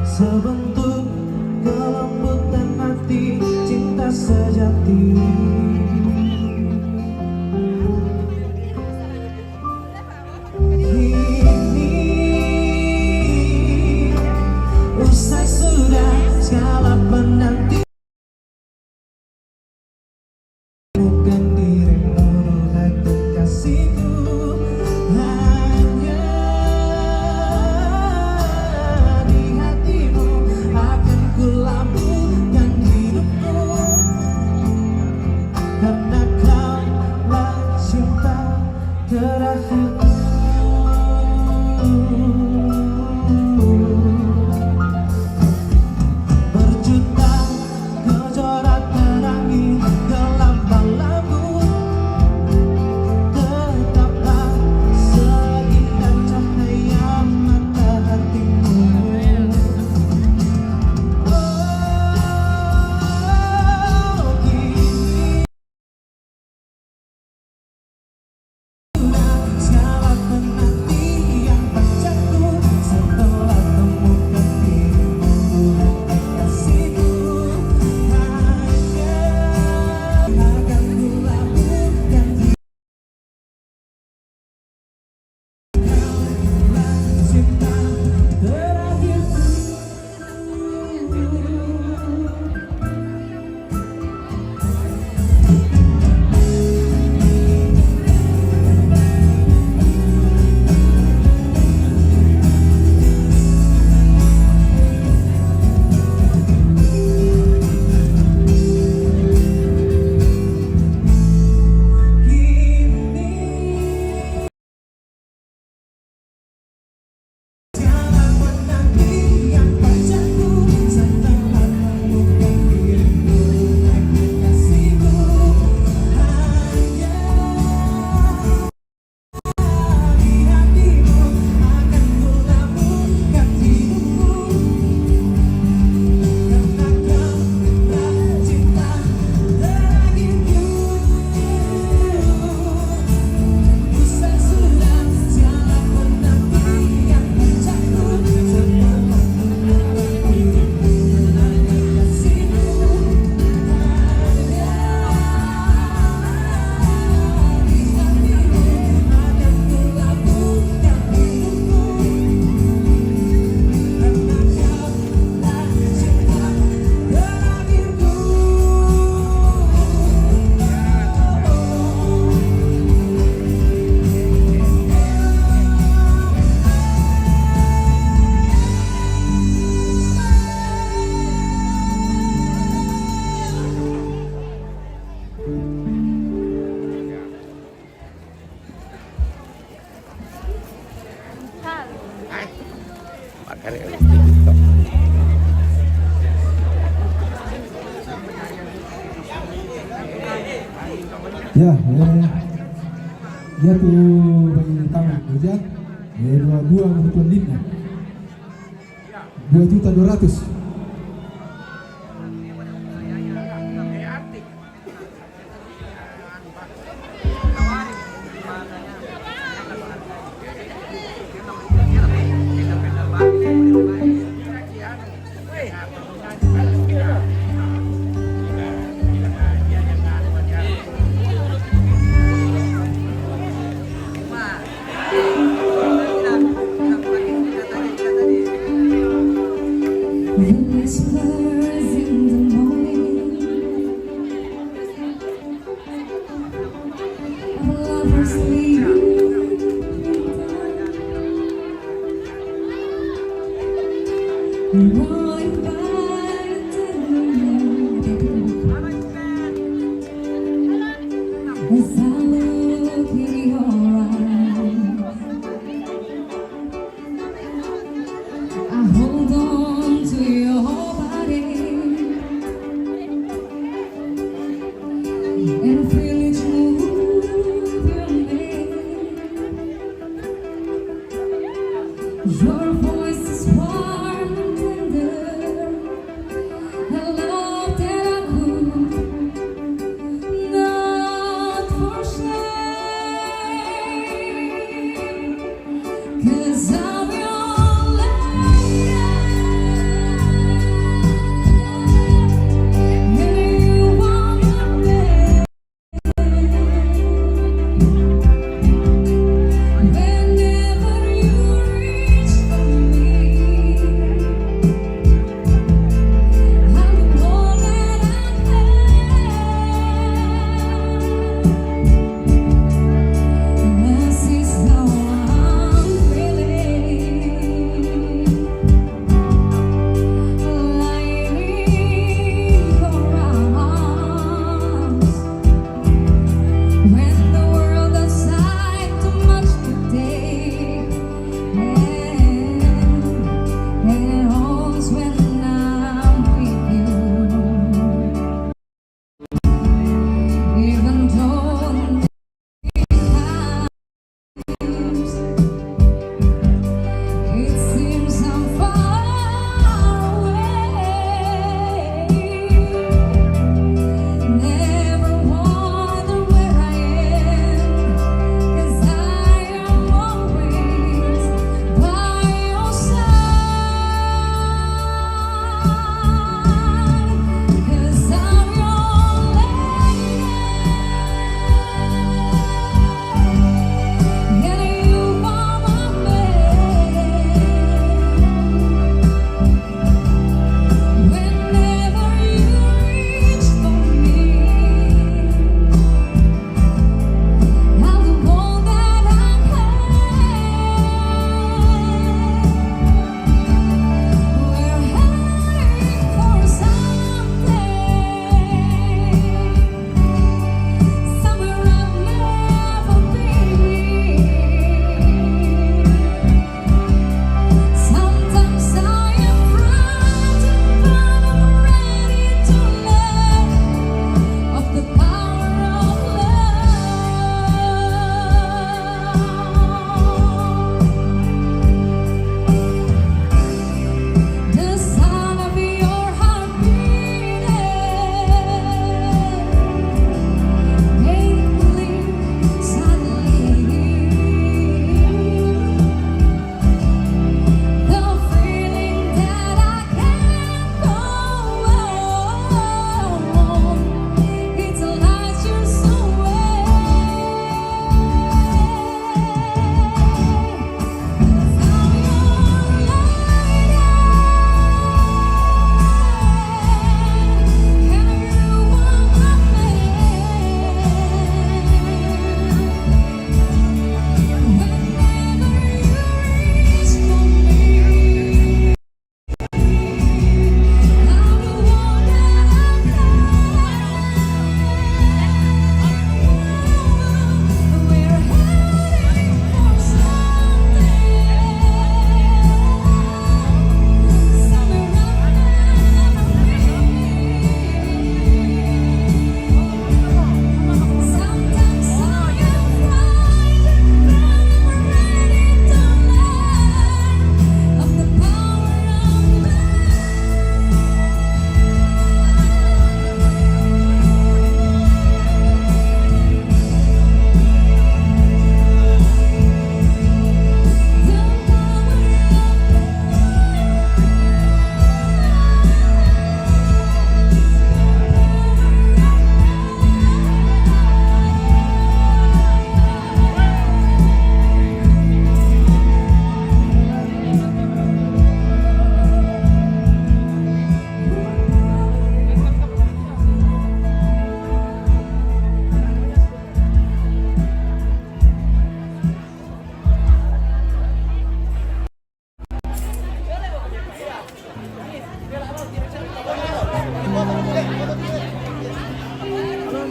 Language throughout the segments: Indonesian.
sebentuk kelembutan hati, cinta sejati. Kini usai sudah segala penanti. Bukan dirimu hai kekasihku, hanya di hatimu akan kulabuhkan hidupku, karena kaulah cinta terakhirku. Berjuta kejora terangi dalam malammu, tetaplah seindah cahaya mata hatimu. Oh, kini segala penantian pacarku, setelah temukan dirimu hai kekasihku, hanya akan kulabuhkan cinta terakhirku. Segala penantian pacarku, setelah temukan dirimu hai kekasihku, hanya di hatimu akan kulabuhkan hidupku, karena kaulah cinta terakhirku. Usai sudah segala penantian pacarku, setelah temukan dirimu hai kekasihku, hanya di hatimu akan kulabuhkan hidupku, karena kaulah cinta terakhirku. Makanya harus di TikTok. Ya, dia tuh bagi tangan kerja, dua kebutuhan Lina, 2.200.000. Whispers in the morning, lovers right by the as I look in your eyes, I hold on to your body and feel it move your name. Your voice is warm and tender,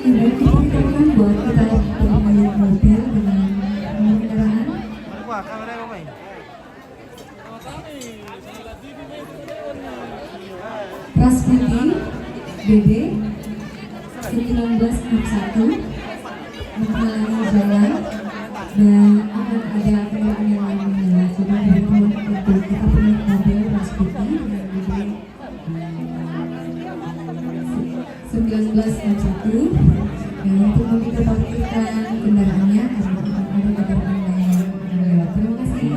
baik, diperhitungkan buat kita pemilik mobil dengan kendaraan. Prasputi BD 1961 menghalangi jalan dan akan ada kendaraan yang lain menyala. Jadi dihimbau untuk kita pemilik mobil Prasputi dengan BD 1961 dan untuk meminta parkirkan kendaraannya karena akan ada kendaraan lain yang akan lewat. Terima kasih.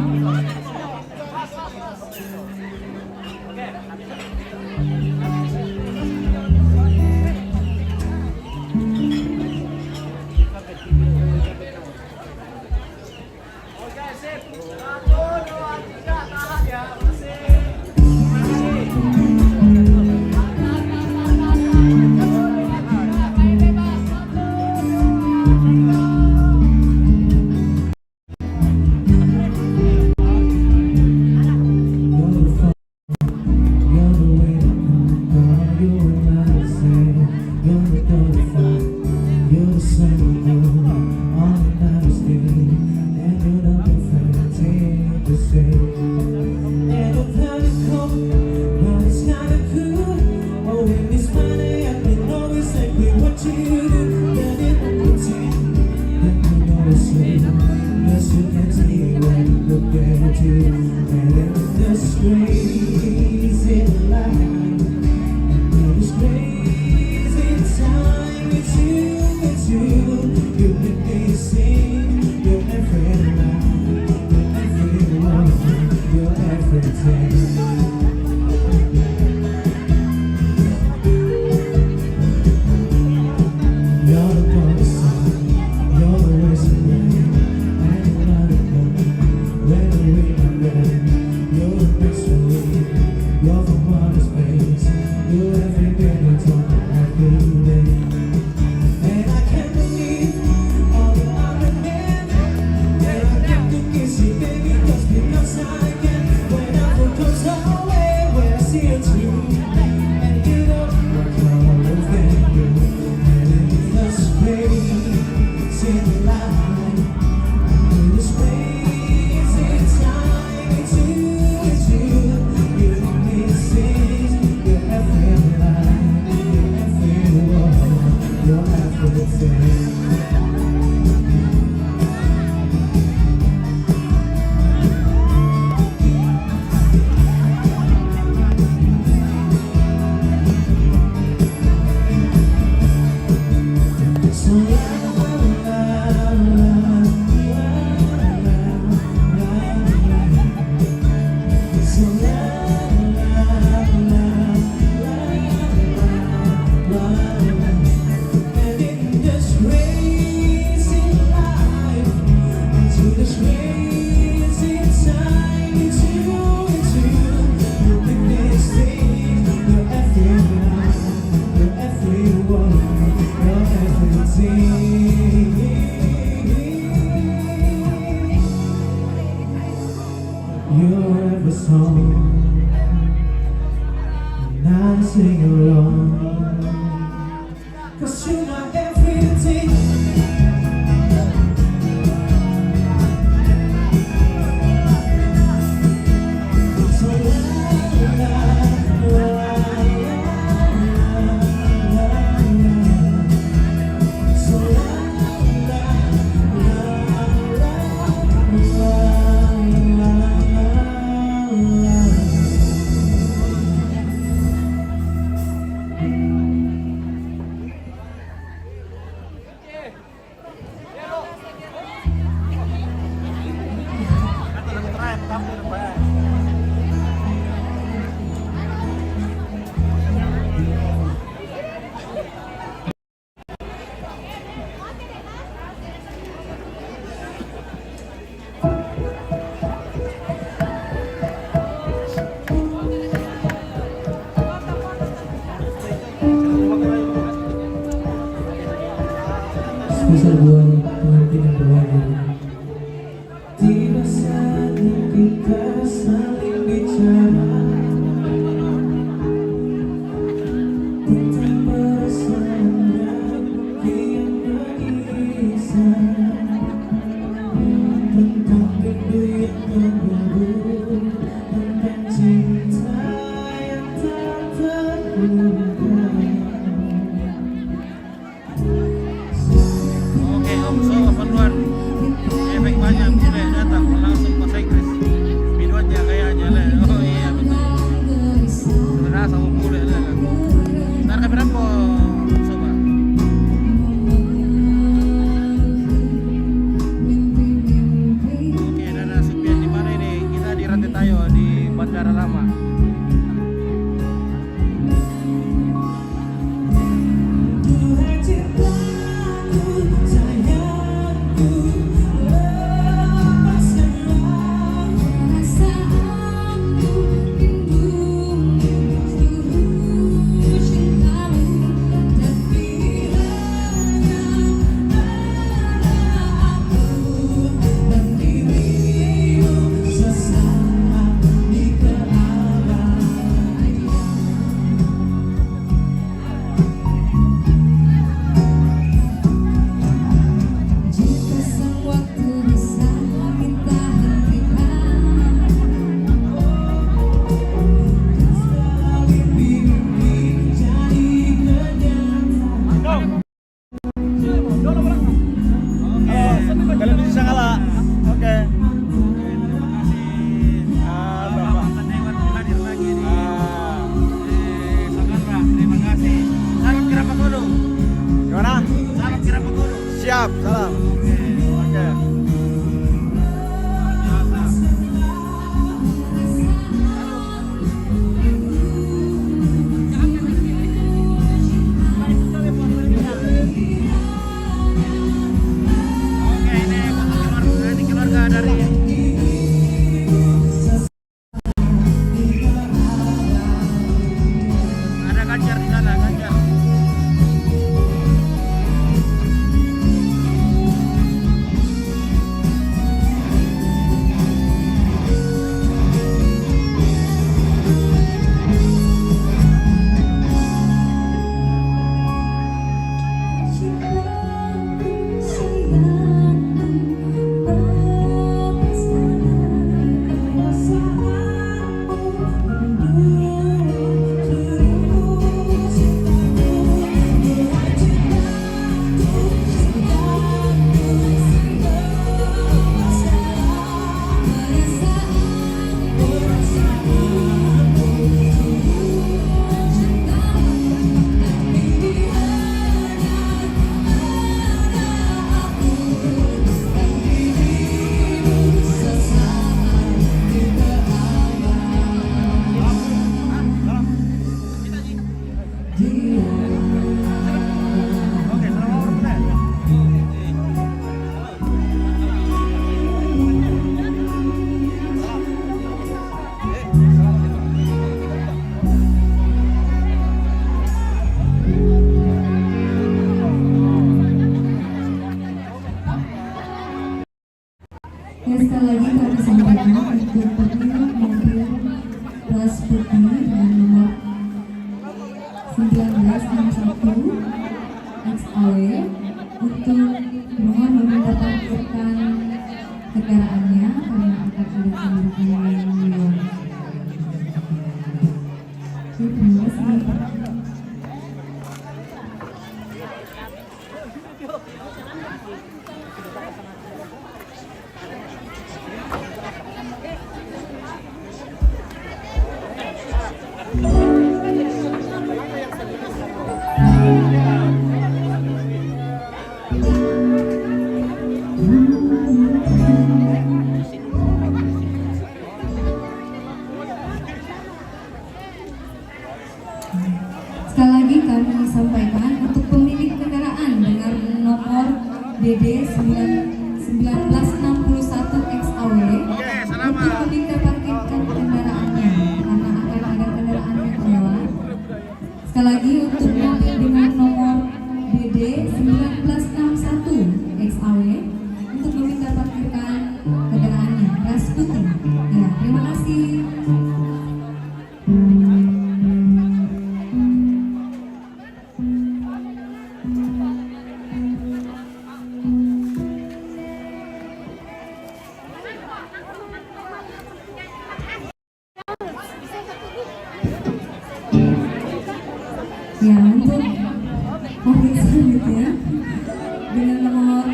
You're every song, and I sing along, 'cause you're my everything. So la la la la la la. So la la la la la. Nah, sama pula ada. Ntar kamera po, coba. Oke, Nana Supian di mana ini? Kita di Rantai Tayo di Bandara Lama. Tuhan cintaku, sayangku, lepaskanlah Perasaanku rindumu seluruh cintamu, tapi hanya ada aku dan dirimu sesaat di keabadian. jika sang waktu bisa kita hentikan. Segala mimpi jadi kenyataan. Kalian bisa kalah. Oke. Bapak Dewan hadir lagi di Sagarra. Terima kasih. Salam kira Pakodo. Gimana? Salam kira Pakodo. Siap, salam. Oke. Oke, ini keluarga dari ada Ganjar di sana, Ganjar. Oke, salam orang Ya, sekali lagi kami sampaikan untuk pemilik mobil kelas putih dengan nomor 1961 XAW untuk mohon meminta parkirkan kendaraannya karena akan ada kendaraan yang lewat. Oke, terima kasih. Sekali lagi kami sampaikan untuk pemilik kendaraan dengan nomor DD 1961 XAW untuk meminta parkirkan kendaraannya karena akan ada kendaraan yang lewat. Sekali lagi untuk mobil dengan nomor DD 1961 XAW untuk meminta parkirkan kendaraannya ras putih. Ya, terima kasih. Ya, untuk mobil selanjutnya dengan nomor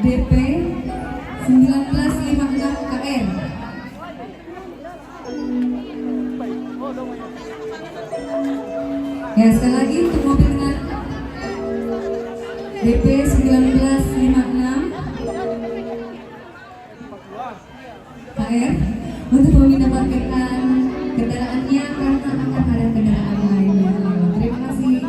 DP 1956 KR. Ya, sekali lagi untuk mobil dengan DP 1956 HR untuk meminta parkirkan kendaraannya karena akan ada kendaraan lainnya. Terima kasih.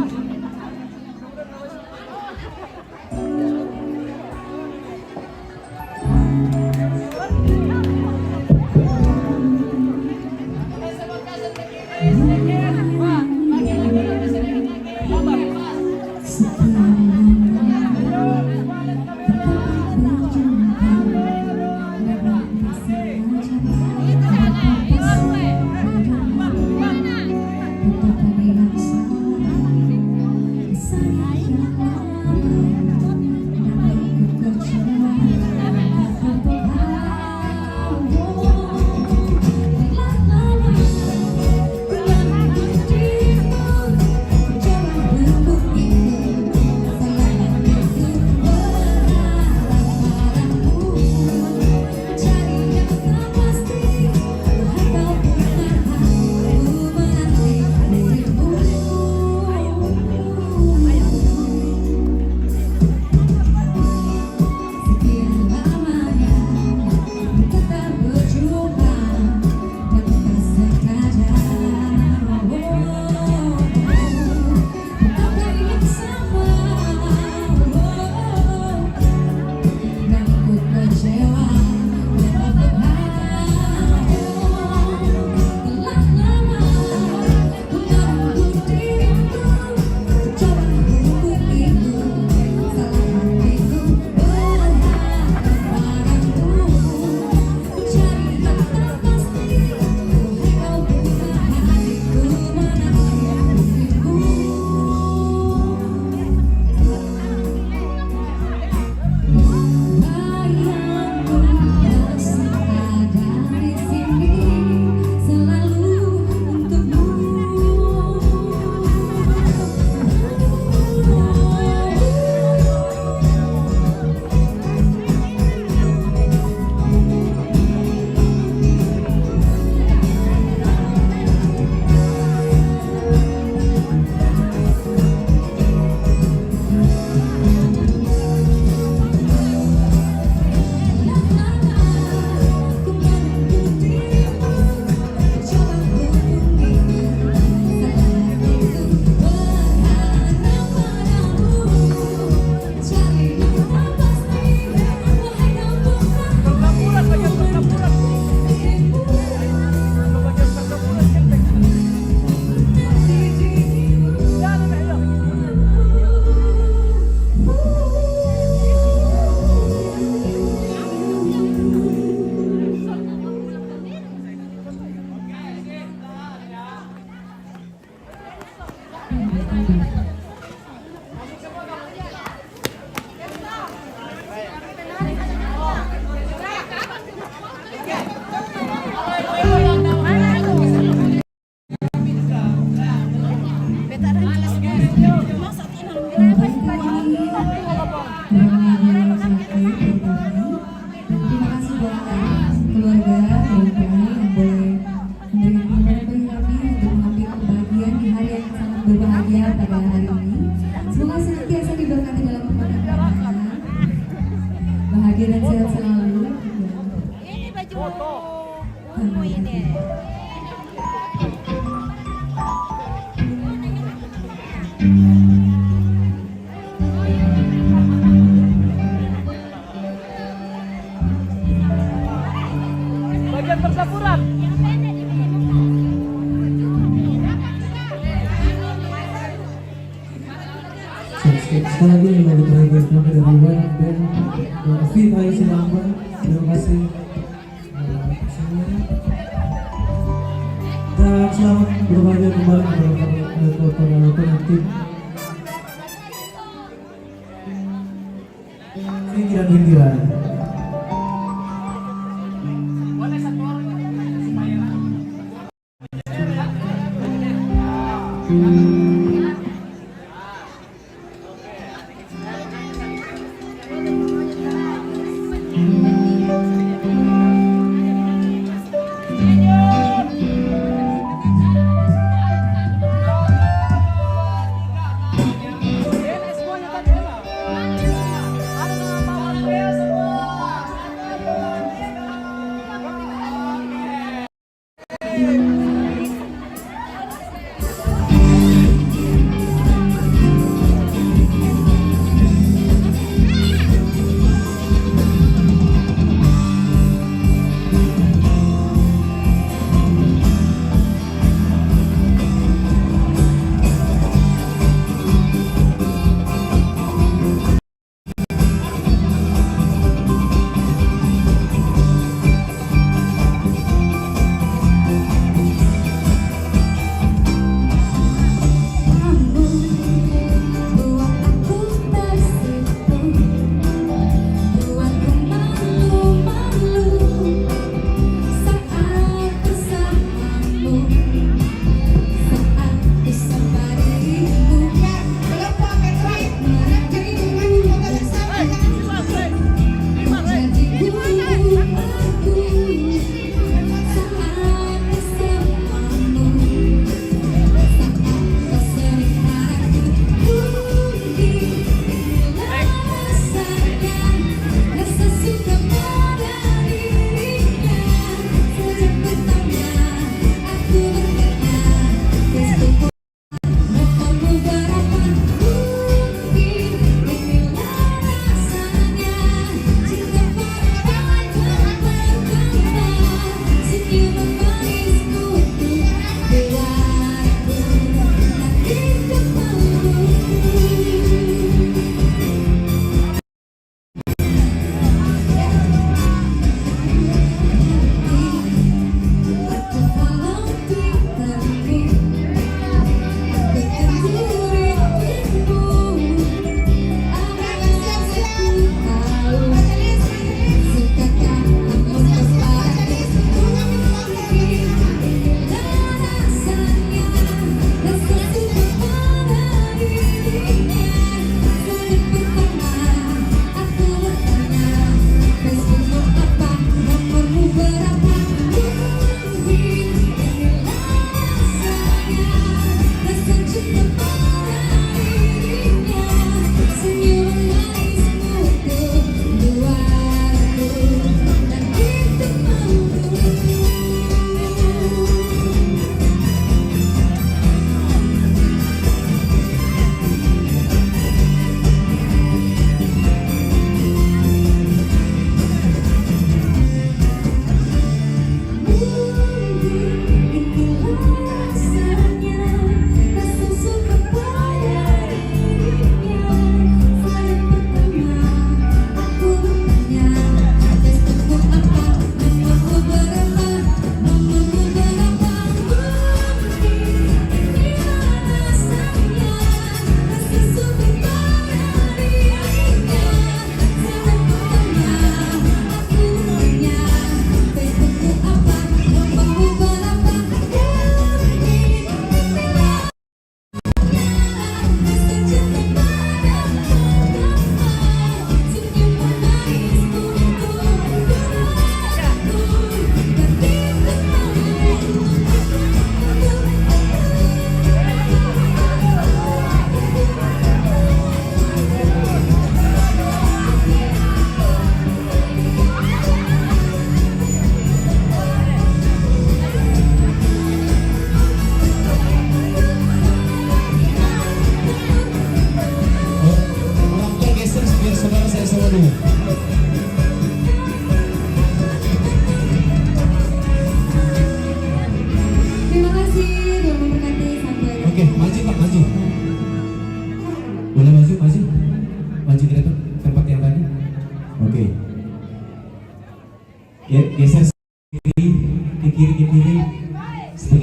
Bahagia dan sehat selalu. Ini baju ungu ini. Bagian persapuran. Sekali lagi yang mau terakhir kepada dari Wan dan Afif Hai Silamba. Terima kasih semuanya. Dan selamat berbahagia kembali kepada tim Vicky dan Indira.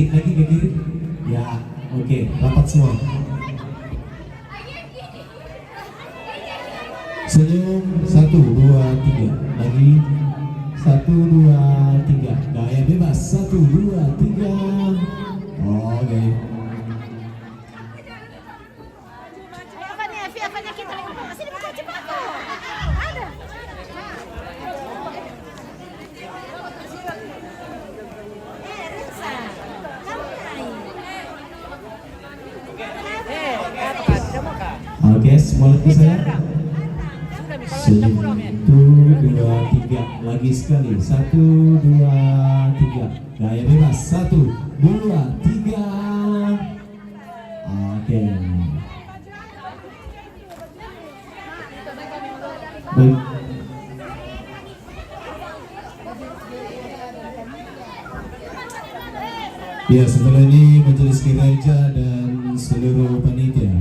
sedikit lagi ke kiri. Ya, oke, rapat semua. Senyum, 1, 2, 3. Lagi, 1, 2, 3. Gaya bebas, 1, 2, 3. Oke. Apa nih, Evi? Apa nih kita lagi? Sini buka cepat tuh. Ada. Rinsa. Kamu naik. Oke, semua lihat ke saya. Senyum, 1, 2, 3. Lagi sekali, 1, 2, 3. Gaya bebas, 1, 2, 3. Oke. Baik. Ya, setelah ini majelis gereja dan seluruh panitia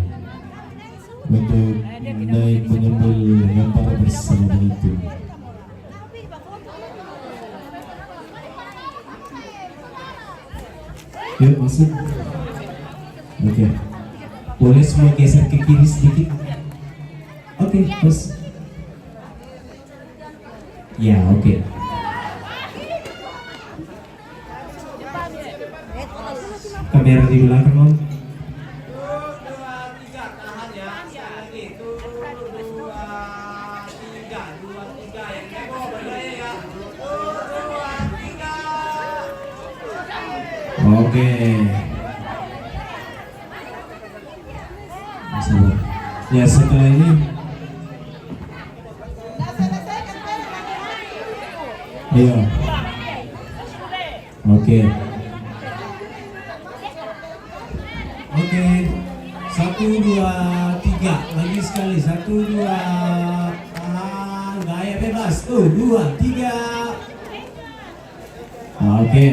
untuk naik menyembel gambar bersama itu. Yuk masuk. Oke. Boleh semua geser ke kiri sedikit. Oke, terus. Ya, oke. Kamera di belakang, Om. Oke. Sabar. Ya, setelah ini ayo. Oke. Oke. 1, 2, 3. Lagi sekali. 1, 2. Gaya bebas. Tuh, 2, 3. Oke.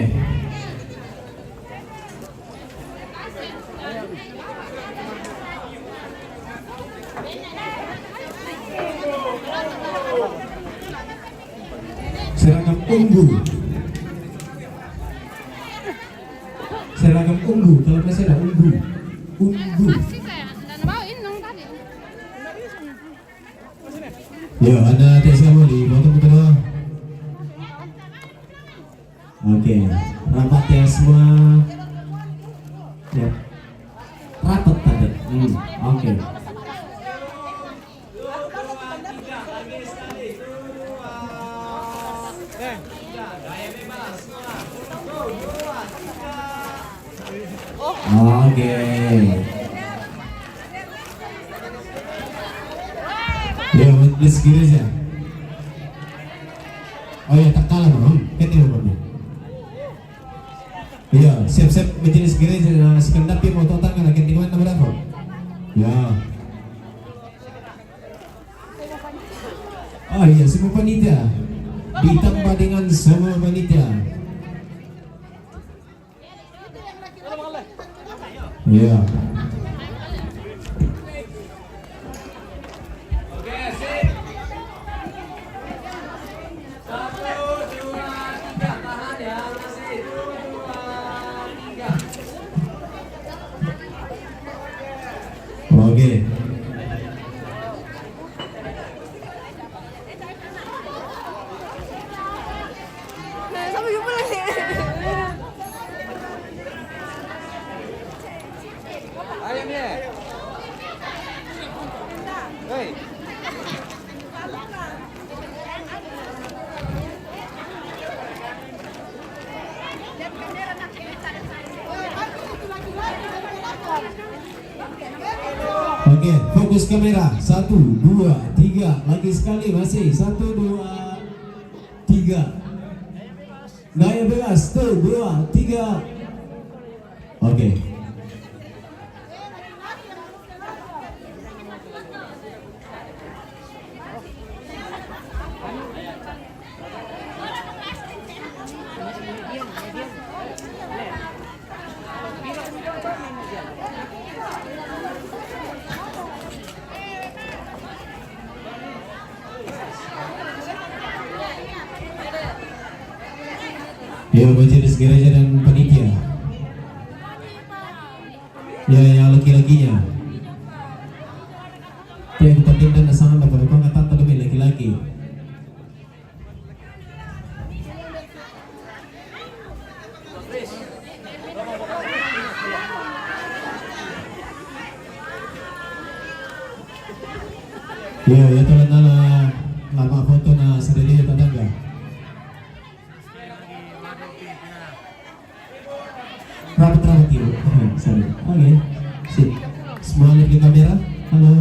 Seragam ungu. Seragam ungu, kalau masih ada ungu. Ungu. Ya, ada Tessa Wali, foto-foto. Oke, rapat ya semua. Ya, rapat tadi. Oke. Oke. Ya, majelis gereja. Oh ya, tak kalah dong. Ketik nomornya. Iya, siap-siap majelis gereja. Nah, sekendapi mau total kan ketik nomor berapa? Ya. Oh iya, semua panitia. Ditambah dengan semua panitia. Iya. Oke. Ayamnya. Hei. Oke, fokus kamera. 1, 2, 3. Lagi sekali masih. 1, 2, 3. Gaya bebas. 1, 2, 3. Oke. Ya, majelis gereja dan panitia. Ya, yang laki-lakinya. Yang penting dan sama kalau kau nggak tahu lebih laki-laki. Ya, itu adalah lama foto na sarili tetangga. Rapat-rapat yuk. Sorry. Oke. Sip. Semua lihat ke kamera. Halo.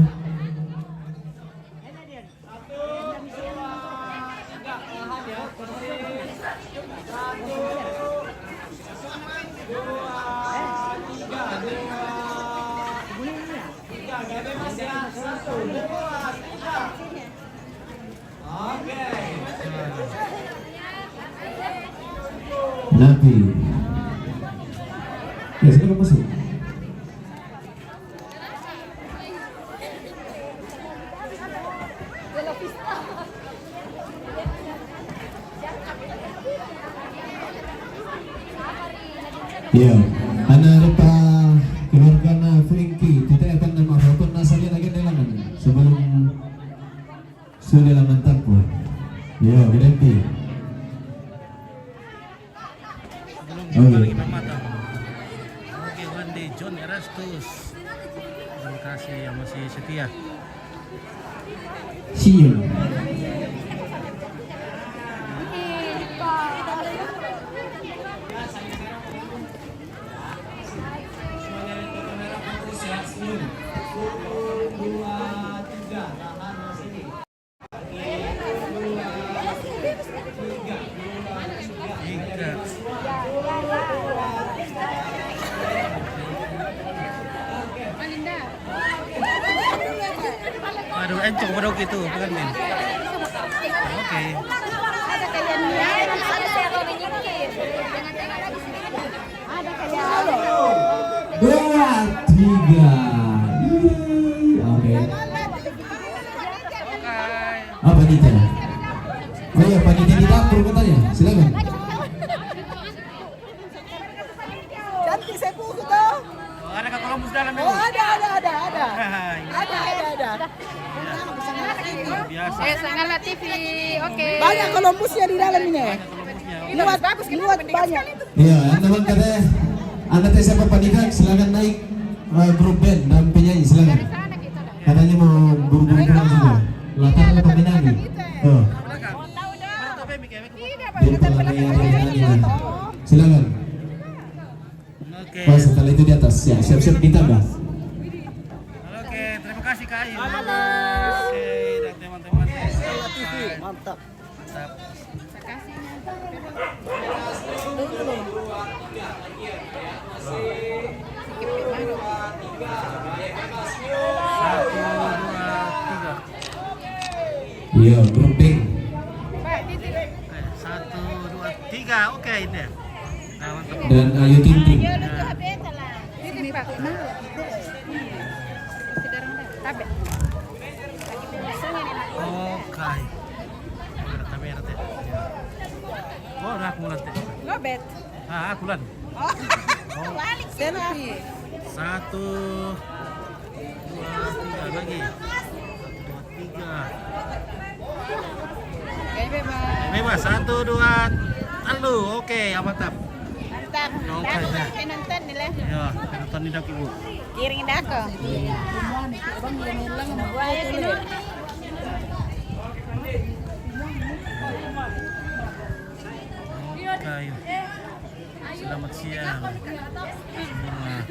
Nabi. Ya, silakan masuk. Ya, anak rupa keluarga na Frankie, kita akan nama foto nasalnya lagi dalam sebelum sudah lama tapu. Ya, berhenti. Sebelum jumpa lagi pematang. Oke, Wendy John Erastus. Terima kasih yang masih setia. See you. Aduh, encok pada gitu, bukan Min? Oke. Ada kayak Nia, ada saya kalau menyingkir. Jangan tengok lagi sini. Ada kayak 2, 3. Oke. Ah, panitia. Oh ya, panitia di dapur katanya. Silakan. Cantik saya buku tuh. Oh, ada Kak Columbus dalam Oh, itu. ada. Ada. Biasa. Sangatlah TV. Oke. Banyak Columbusnya di dalam ini. Columbusnya. Muat bagus, muat banyak. Iya, teman katanya. Anda teh siapa panitia? Silakan naik grup band dan penyanyi silakan. Katanya mau buru-buru pulang juga. Latarnya pemenangi. Oh. Dia pemenangi. Silakan. Oke. Oh, setelah itu di atas. Ya, siap-siap ditambah. Oke, terima kasih Kak Ayu. Oke, dan teman-teman. Mantap. Mantap. Satu, dua, tiga. Iya, grup B. Oke, 1, 2, 3. Oke, ini. Nah, mantap. Dan Ayu Tinting. Oke. Kamera teh. Oh, udah aku mulan teh. Lobet. Ah, aku lan. Selfie. 1, 2, 3 lagi. 1, 2, 3. Bebas. 1, 2, lalu. Oke, mantap. Mantap. Oke, nah. Penonton nih lah. Ya, nonton di dak ibu. Kiring dah kok. Buaya tidur. Oke. Selamat siang. Semua.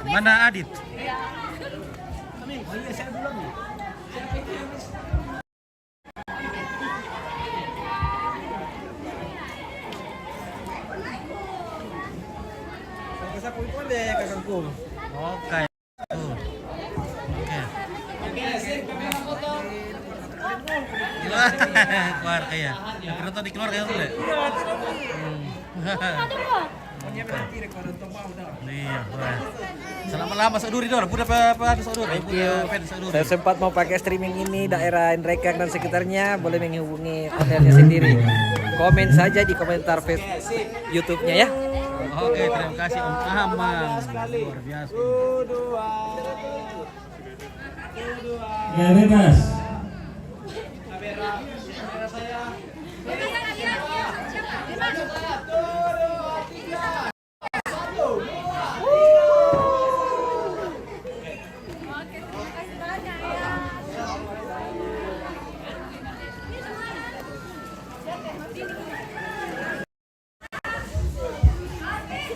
Mana Adit? Oke. Keluar kayak. Nonton di keluar kayak boleh. Iya, selama lama Soduri dor, udah apa Soduri? Saya sempat mau pakai streaming ini daerah Indrekang dan sekitarnya, boleh menghubungi hotelnya sendiri. Komen saja di komentar YouTube-nya ya. Oke, terima kasih Om Amang. Luar biasa. Gaya bebas.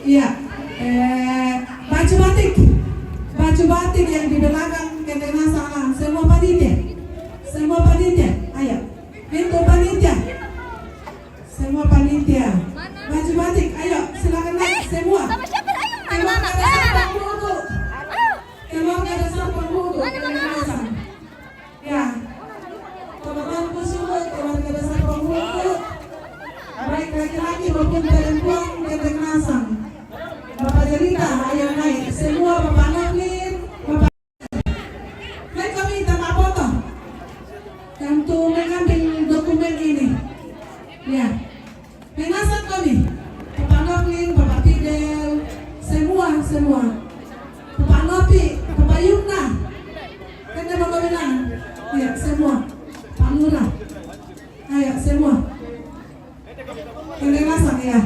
Iya, baju batik yang di belakang kendena salam, semua panitia, ayo, pintu panitia, semua panitia, baju batik, ayo, silakan naik semua. Sama siapa? Ayo, Keluarga mana? besar penghulu, keluarga besar penghulu, Mana? ya, teman-temanku semua, keluarga besar penghulu, baik laki-laki maupun perempuan ketenasan. Bapak Jelita, ayo naik semua, Bapak Naflin, Bapak. Naik kami tanpa foto untuk mengambil dokumen ini. Ya, penasan kami, Bapak Naflin, Bapak Fidel, semua. Bapak Nopi, Bapak Yumna, kan dia mau bilang, ya semua, Pak Lurah, ayo semua. Penasan ya.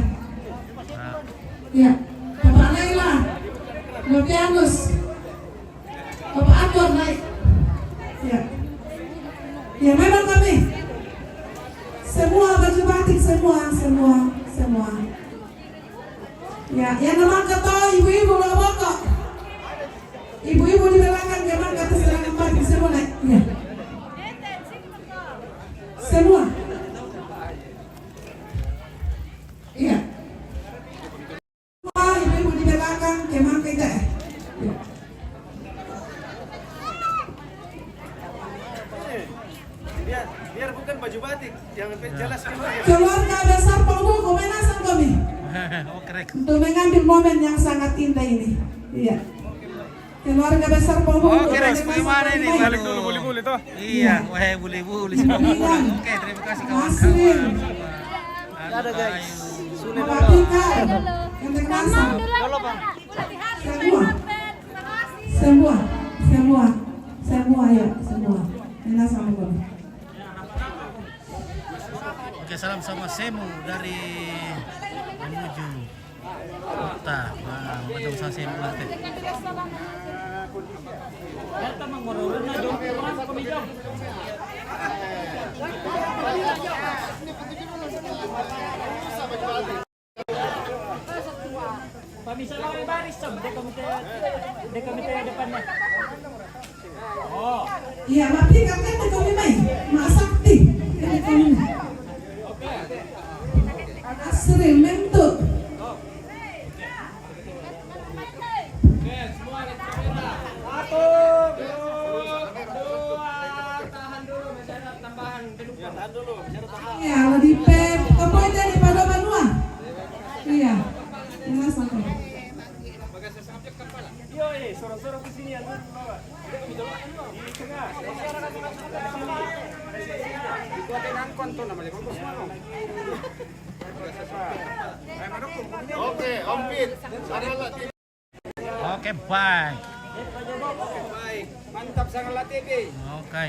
Ya. Bapak Naila, Novianus, Bapak Akbar naik. Ya, ya memang kami semua baju batik semua. Ya, yang nama kata ibu-ibu lobok, ibu-ibu di belakang memang kata serangan batik semua naik. Ya, semua. Iya. Ibu-ibu di belakang kemang kita. Biar bukan baju batik, jangan jelas Keluarga besar Penghulu Komenasan kami Oh, keren. untuk mengambil momen yang sangat indah ini. Iya. Keluarga besar Penghulu. Oke, bagaimana ini? Balik dulu buli-buli toh. Iya, wah buli-buli sudah pulang. Oke, terima kasih kawan-kawan. Ada guys. Bapak Pika, Ketenasan. Semua ya, semua. Ketenasan kami. Oke, salam sama Semu dari menuju kota. Nah, betul sama Semu nanti. Iya, Pak Pika kan kami main. Mak Sakti. Kami. Asri mentut. Ya, lebih pep. Apa itu di pada Banua? Iya. Ini sampai. Oke, Om Pit. Oke, bye. Baik, mantap sangat latih. Oke.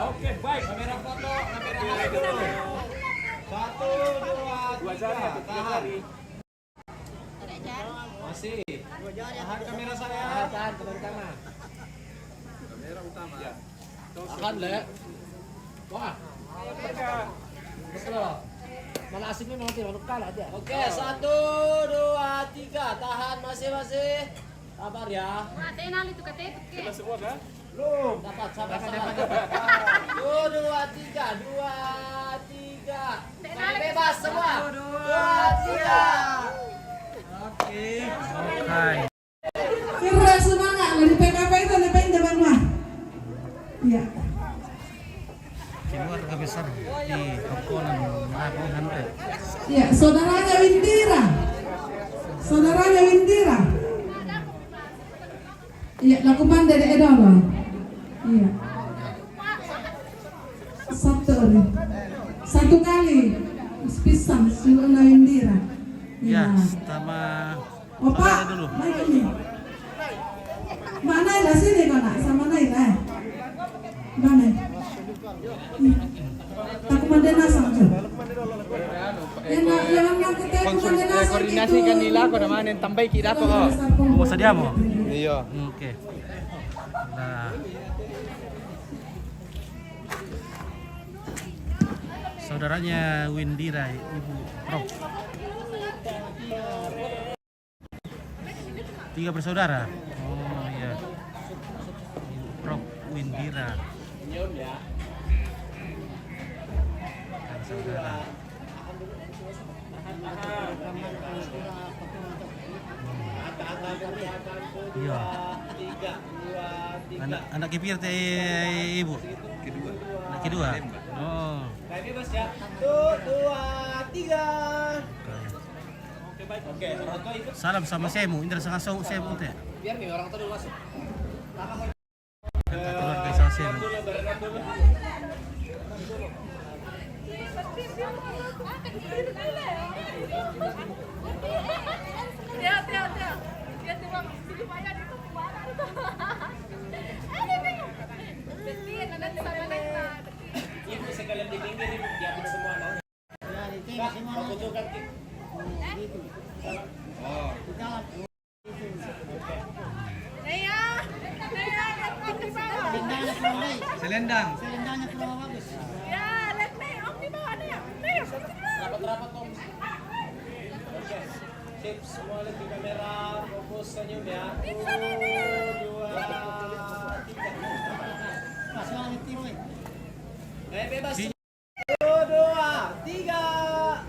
Oke, baik. Kamera foto, kamera dulu. 1, 2, 3. Tahan. Masih. Tahan kamera saya. Tahan kamera utama. Kamera utama. Ya. Tahan, Le. Wah. Betul. Mana asiknya mau tidak kalah aja. Oke, 1, 2, 3. Tahan masih. Sabar ya. Kita semua kan? Belum. Dapat sabar. 1, 2, 3. 2, 3. Bebas semua. 2, 3. Oke. Kira semangat dari PKP itu lebih zaman mah. Iya. Keluarga besar di Kaponan Marathon nanti. Iya, saudaranya Windira. Iya, lakukan dari Edoro. Iya. Satu kali pisang Windira. Ya, sama Opa, saudara dulu. naik ini. Mana lah sini kau nak sama naik lah. Mana? Tak kumanda nasang tu. Yang kita kumanda nasang Koordinasi kan nila ko naman yung tambay kita ko. Oh, sadia mo? Iyo. Oke. Nah. Saudaranya Windira, Ibu Prof. 3 bersaudara. Oh iya. Ibu Prof Windira. Dan saudara. Iya. Anak kipir teh ibu. Kedua. Anak kedua. Oh. Baik bebas ya. 1, 2, 3. Oke baik. Oke, orang tua ikut. Salam sama Semu, Indra sangat Semu teh. Biar nih orang tua dulu masuk. Keluarga sama Semu. Ibu sekalian di pinggir ibu, diambil semua anak. Kak, mau tunjukkan Selendang. rapat-rapat om. Oke, sip, semua lihat di kamera, fokus senyum ya. 1, 2, 3. Bebas. 1, 2, 3.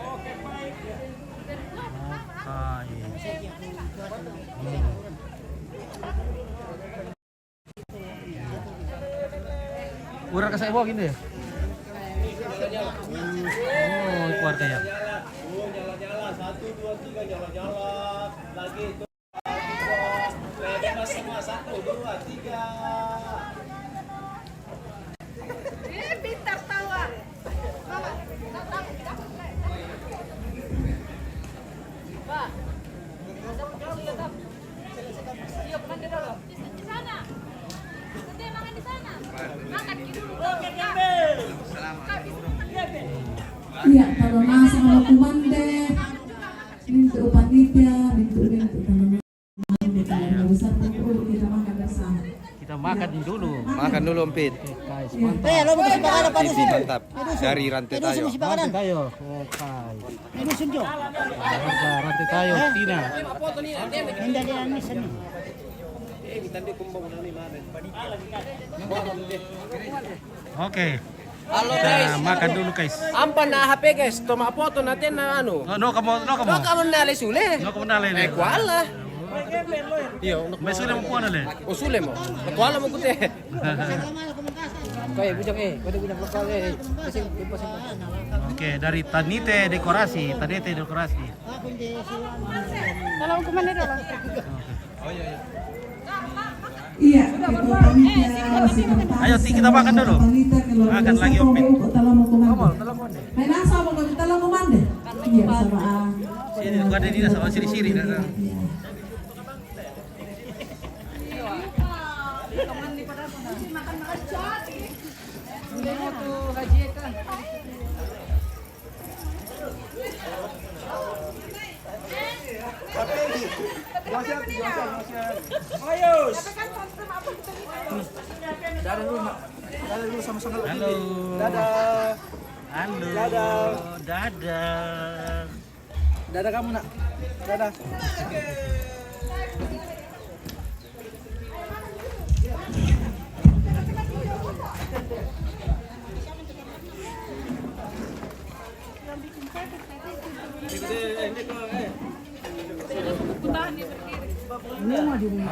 Oke, baik. Urang ka sa ibo gini. Oh, keluarga ya. Nyala-nyala. 1, 2, 3 nyala-nyala. Lagi itu. Bebas semua. 1, 2, 3. Ini pintar tawa. Mama, Pak. Iya, kemana dulu? Di sana. Nanti makan di sana. Makan dulu. Oke, Iya, kalau nasa kalau kumande, minta panitia, minta teman-teman kalau besar tentu kita makan bersama. Kita makan dulu. Makan dulu Ompit. Guys, mantap. Mantap. Dari rantai tayo. Rantai tayo. Okay. Harga rantai tayo, Tina. Oke. Kita makan dulu guys. Ampan na HP guys, toma foto natin na ano. No kamu. No kamu nali sule. No kamu nalay. Kuala. Iya, May sudah mo po nalay. Usule mo. Kuala mo kute. Kaya bujang pwede bujang lokal Kasi Oke, dari Tanite Dekorasi. Tolong kemana dulu? Iya, kita panitia, Ayo, kita makan dulu. Makan lagi Ompit. May nasa mo kami talang kumande. Iya, sama. Sini gua ada dia sama siri-siri. Dulu sama-sama. Halo. Dadah. Halo. Dadah. Dadah kamu nak. Dadah.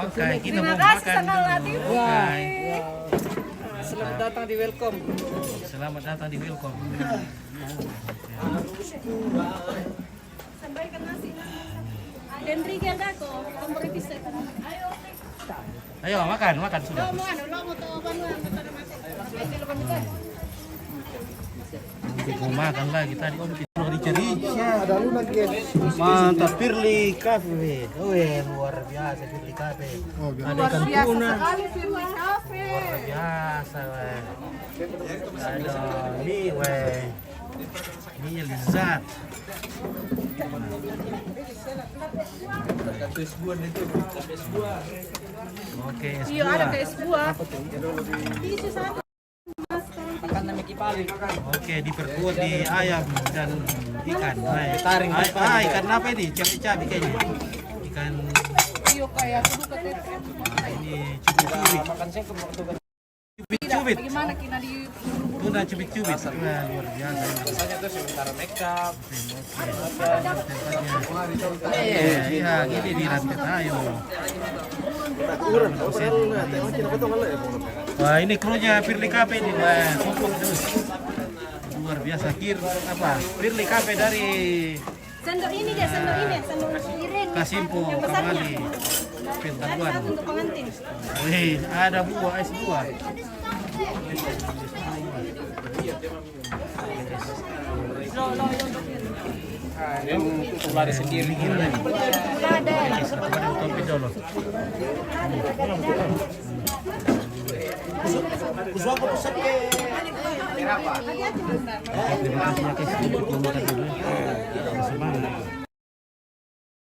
Oke, kita mau makan dulu. Selamat datang di welcome. Selamat datang di welcome. Sampaikan nasi. Dendri ganda ko, kompor bisa. Ayo. Ayo makan sudah. Mau makan lagi tadi Om Sudah dicari. Ada lu lagi. Mantap, Firly Cafe. Luar biasa Firly Cafe. Ada ikan tuna. Luar biasa, weh. Ada mie, weh. Mie lezat. Oke, es buah. Iya, ada es buah. Oke, diperkuat di ayam dan ikan. Ikan apa ini? Cabai kayaknya. Ikan. Ini cubit-cubit. Cubit-cubit. Tuna cubit-cubit. Luar biasa. Biasanya tuh sementara make up. Iya, gini di rantai tayo. Wah, ini krunya Firly Cafe ini, wah, kompok terus. Luar biasa Firly Cafe dari Sendok ini dia, sendok piring. Kasimpo Kamali. Pintaruan. Untuk pengantin. Wih, ada buah, es buah. Lari sendiri. Topi dulu. Terima kasih ya, guys. Semangat.